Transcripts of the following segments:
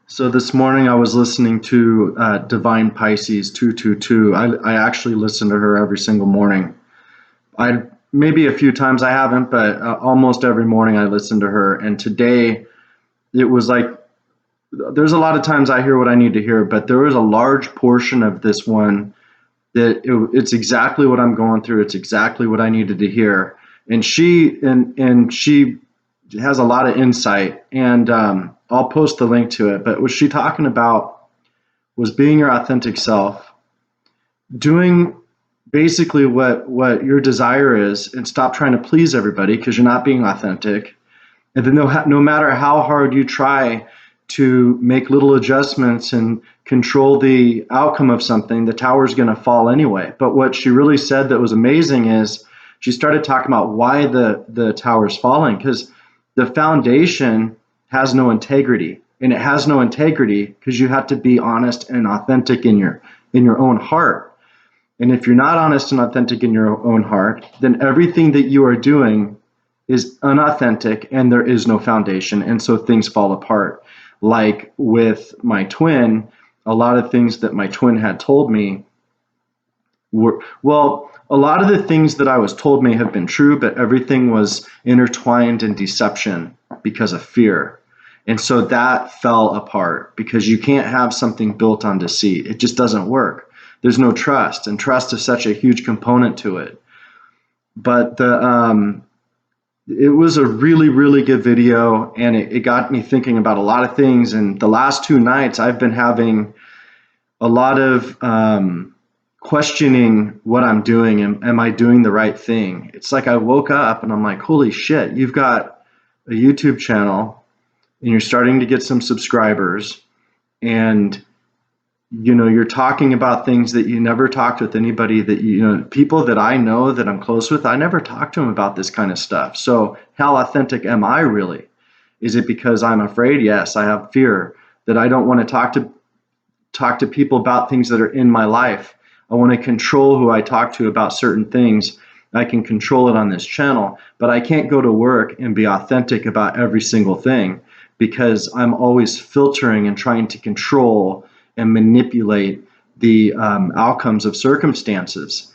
So this morning I was listening to Divine Pisces 222. I actually listen to her every single morning. I maybe a few times I haven't, but almost every morning I listen to her. And today it was like there's a lot of times I hear what I need to hear, but there was a large portion of this one that it's exactly what I'm going through. It's exactly what I needed to hear. And she has a lot of insight, and I'll post the link to it. But what she talking about was being your authentic self, doing basically what your desire is, and stop trying to please everybody because you're not being authentic. And then no matter how hard you try to make little adjustments and control the outcome of something, the tower's going to fall anyway. But what she really said that was amazing is she started talking about why the tower's falling, because the foundation has no integrity. And it has no integrity because you have to be honest and authentic in your own heart. And if you're not honest and authentic in your own heart, then everything that you are doing is unauthentic and there is no foundation. And so things fall apart. Like with my twin, a lot of things that my twin had told me were, well, a lot of the things that I was told may have been true, but everything was intertwined in deception because of fear. And so that fell apart because you can't have something built on deceit. It just doesn't work. There's no trust, and trust is such a huge component to it. But it was a really, really good video, and it got me thinking about a lot of things. And the last 2 nights, I've been having a lot of questioning what I'm doing. Am I doing the right thing? It's like I woke up and I'm like, holy shit, you've got a YouTube channel and you're starting to get some subscribers, and you're talking about things that you never talked with anybody, that people that I know that I'm close with. I never talked to them about this kind of stuff. So how authentic am I really? Is it because I'm afraid? Yes, I have fear that I don't want to talk to people about things that are in my life. I want to control who I talk to about certain things. I can control it on this channel, but I can't go to work and be authentic about every single thing because I'm always filtering and trying to control and manipulate the outcomes of circumstances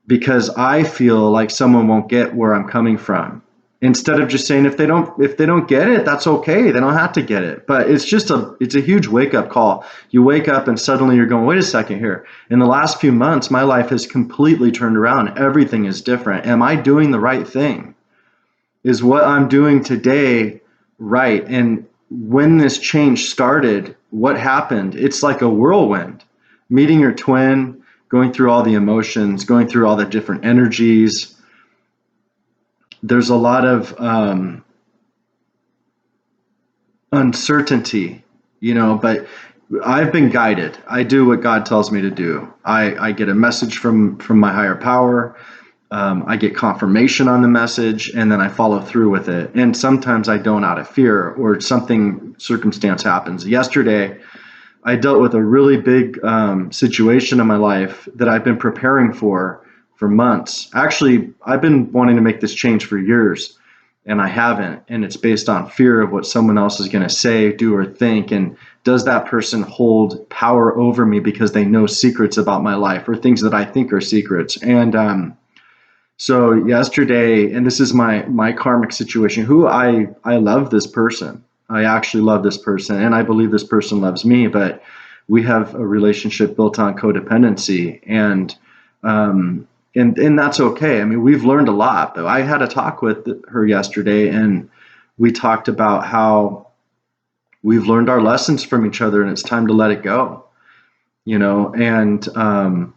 because I feel like someone won't get where I'm coming from. Instead of just saying if they don't get it, that's okay. They don't have to get it. But it's a huge wake up call. You wake up and suddenly you're going, wait a second here. In the last few months, my life has completely turned around. Everything is different. Am I doing the right thing? Is what I'm doing today right? And when this change started, what happened? It's like a whirlwind. Meeting your twin, going through all the emotions, going through all the different energies. There's a lot of uncertainty, but I've been guided. I do what God tells me to do. I get a message from my higher power. I get confirmation on the message, and then I follow through with it. And sometimes I don't, out of fear or circumstance happens. Yesterday, I dealt with a really big situation in my life that I've been preparing for months. Actually, I've been wanting to make this change for years, and I haven't. And it's based on fear of what someone else is going to say, do, or think. And does that person hold power over me because they know secrets about my life or things that I think are secrets? And so yesterday, and this is my karmic situation, who I love this person. I actually love this person, and I believe this person loves me, but we have a relationship built on codependency, and that's okay. I mean, we've learned a lot, but I had a talk with her yesterday, and we talked about how we've learned our lessons from each other, and it's time to let it go, and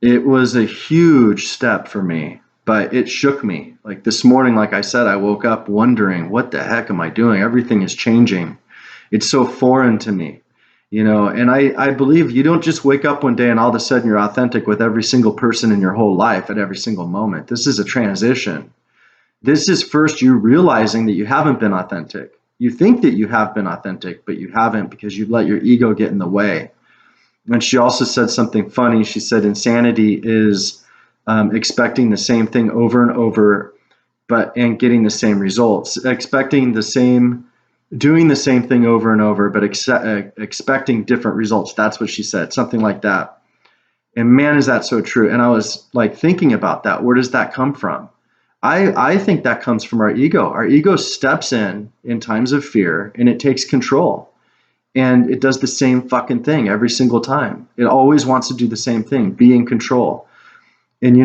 it was a huge step for me, but it shook me. Like this morning, like I said, I woke up wondering, what the heck am I doing? Everything is changing. It's so foreign to me, and I believe you don't just wake up one day and all of a sudden you're authentic with every single person in your whole life at every single moment. This is a transition. This is first you realizing that you haven't been authentic. You think that you have been authentic, but you haven't because you let your ego get in the way. And she also said something funny. She said insanity is expecting the same thing over and over, and getting the same results. Expecting the same doing the same thing over and over, but expecting different results. That's what she said, something like that. And man, is that so true. And I was like thinking about that. Where does that come from? I think that comes from our ego. Our ego steps in times of fear, and it takes control. And it does the same fucking thing every single time. It always wants to do the same thing, be in control. And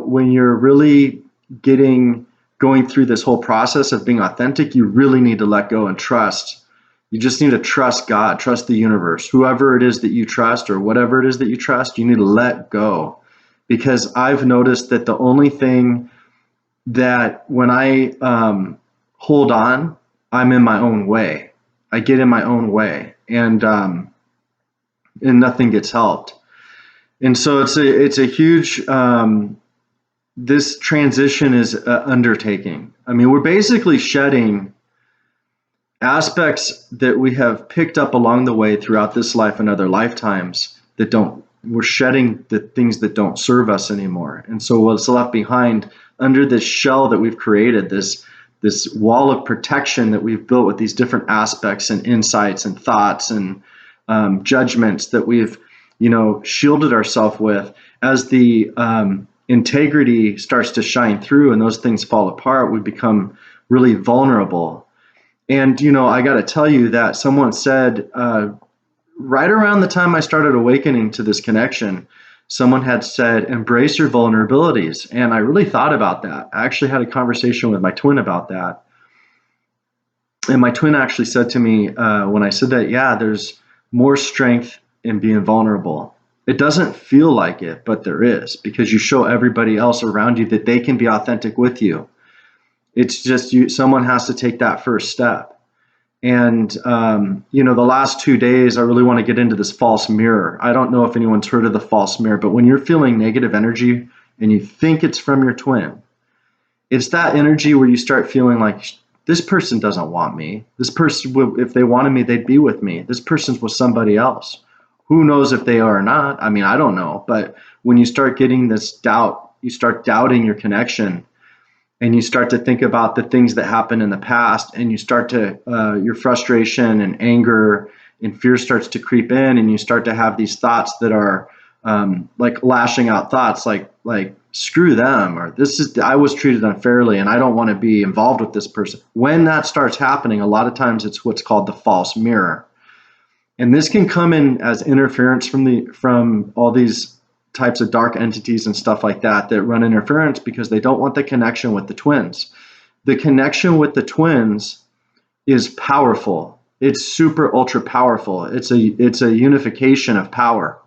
when you're really going through this whole process of being authentic, you really need to let go and trust. You just need to trust God, trust the universe, whoever it is that you trust or whatever it is that you trust, you need to let go. Because I've noticed that the only thing that when I hold on, I'm in my own way. I get in my own way, and nothing gets helped. And so it's a huge this transition is an undertaking. I mean, we're basically shedding aspects that we have picked up along the way throughout this life and other lifetimes we're shedding the things that don't serve us anymore. And so what's left behind under this shell that we've created, this wall of protection that we've built with these different aspects and insights and thoughts and judgments that we've, shielded ourselves with, as the integrity starts to shine through and those things fall apart, we become really vulnerable. And, I got to tell you that someone said, right around the time I started awakening to this connection, someone had said, embrace your vulnerabilities. And I really thought about that. I actually had a conversation with my twin about that. And my twin actually said to me, when I said that, yeah, there's more strength in being vulnerable. It doesn't feel like it, but there is, because you show everybody else around you that they can be authentic with you. It's just someone has to take that first step. And, the last 2 days, I really want to get into this false mirror. I don't know if anyone's heard of the false mirror, but when you're feeling negative energy and you think it's from your twin, it's that energy where you start feeling like, this person doesn't want me. This person, if they wanted me, they'd be with me. This person's with somebody else. Who knows if they are or not? I mean, I don't know. But when you start getting this doubt, you start doubting your connection. And you start to think about the things that happened in the past, and you start to, your frustration and anger and fear starts to creep in, and you start to have these thoughts that are like lashing out thoughts, like screw them, or I was treated unfairly, and I don't want to be involved with this person. When that starts happening, a lot of times it's what's called the false mirror, and this can come in as interference from all these types of dark entities and stuff like that run interference because they don't want the connection with the twins. The connection with the twins is powerful. It's super ultra powerful. It's a unification of power,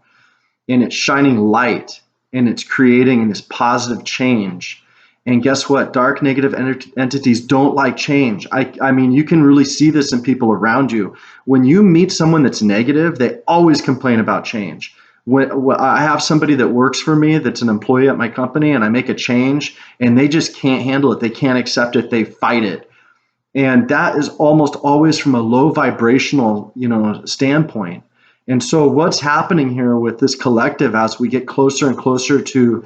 and it's shining light, and it's creating this positive change. And guess what? Dark negative entities don't like change. I mean, you can really see this in people around you. When you meet someone that's negative, they always complain about change. When I have somebody that works for me that's an employee at my company, and I make a change and they just can't handle it. They can't accept it. They fight it. And that is almost always from a low vibrational, standpoint. And so what's happening here with this collective as we get closer and closer to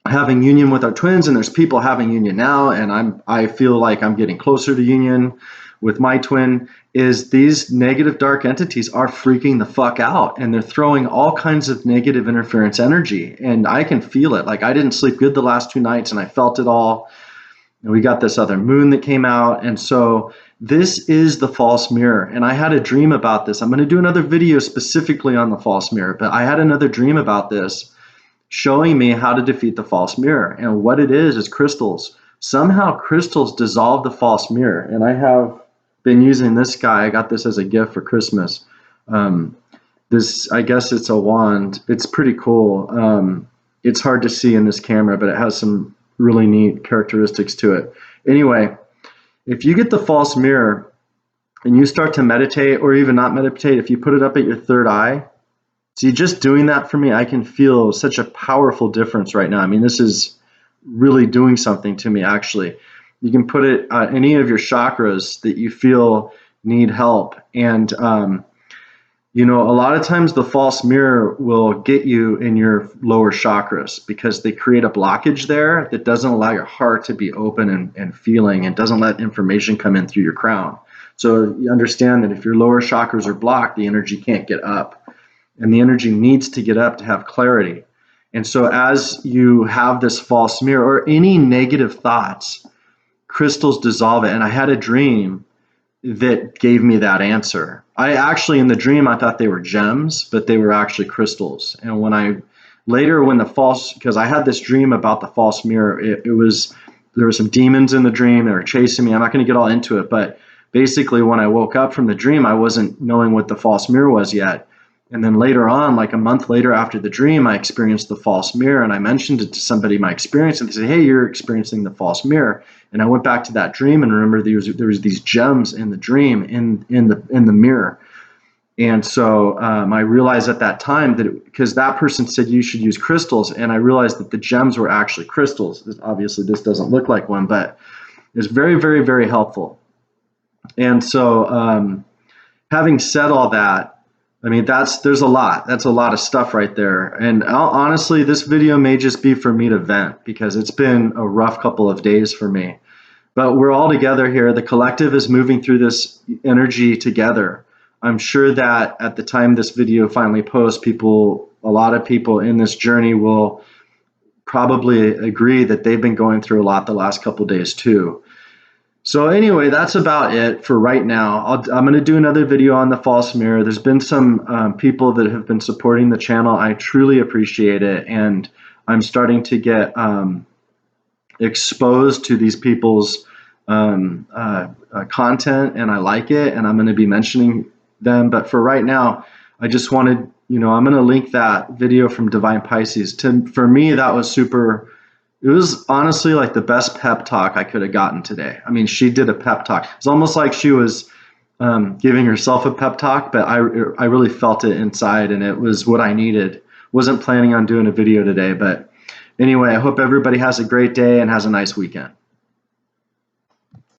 having union with our twins, and there's people having union now, and I feel like I'm getting closer to union with my twin, is these negative dark entities are freaking the fuck out, and they're throwing all kinds of negative interference energy, and I can feel it. Like, I didn't sleep good the last 2 nights, and I felt it all. And we got this other moon that came out, and so this is the false mirror. And I had a dream about this. I'm going to do another video specifically on the false mirror, but I had another dream about this showing me how to defeat the false mirror. And what it is crystals. Somehow crystals dissolve the false mirror, and I have been using this guy. I got this as a gift for Christmas. This, I guess it's a wand. It's pretty cool. It's hard to see in this camera, but it has some really neat characteristics to it. Anyway, if you get the false mirror and you start to meditate, or even not meditate, if you put it up at your third eye, see, just doing that for me, I can feel such a powerful difference right now. I mean, this is really doing something to me, actually. You can put it at any of your chakras that you feel need help. And, a lot of times the false mirror will get you in your lower chakras because they create a blockage there that doesn't allow your heart to be open and feeling, and doesn't let information come in through your crown. So you understand that if your lower chakras are blocked, the energy can't get up, and the energy needs to get up to have clarity. And so as you have this false mirror or any negative thoughts, crystals dissolve it. And I had a dream that gave me that answer. I actually, in the dream, I thought they were gems, but they were actually crystals. And because I had this dream about the false mirror, there were some demons in the dream that were chasing me. I'm not going to get all into it, but basically when I woke up from the dream, I wasn't knowing what the false mirror was yet. And then later on, like a month later after the dream, I experienced the false mirror, and I mentioned it to somebody, my experience, and they said, "Hey, you're experiencing the false mirror." And I went back to that dream and remember there was these gems in the dream in the mirror. And so I realized at that time that because that person said you should use crystals, and I realized that the gems were actually crystals. Obviously, this doesn't look like one, but it's very, very, very helpful. And so having said all that, I mean, there's a lot. That's a lot of stuff right there. And honestly, this video may just be for me to vent because it's been a rough couple of days for me. But we're all together here. The collective is moving through this energy together. I'm sure that at the time this video finally posts, a lot of people in this journey will probably agree that they've been going through a lot the last couple of days too. So anyway, that's about it for right now. I'm going to do another video on the false mirror. There's been some people that have been supporting the channel. I truly appreciate it. And I'm starting to get exposed to these people's content, and I like it. And I'm going to be mentioning them. But for right now, I just wanted, I'm going to link that video from Divine Pisces. For me, that was super. It was honestly like the best pep talk I could have gotten today. I mean, she did a pep talk. It's almost like she was giving herself a pep talk, but I really felt it inside, and it was what I needed. Wasn't planning on doing a video today, but anyway, I hope everybody has a great day and has a nice weekend.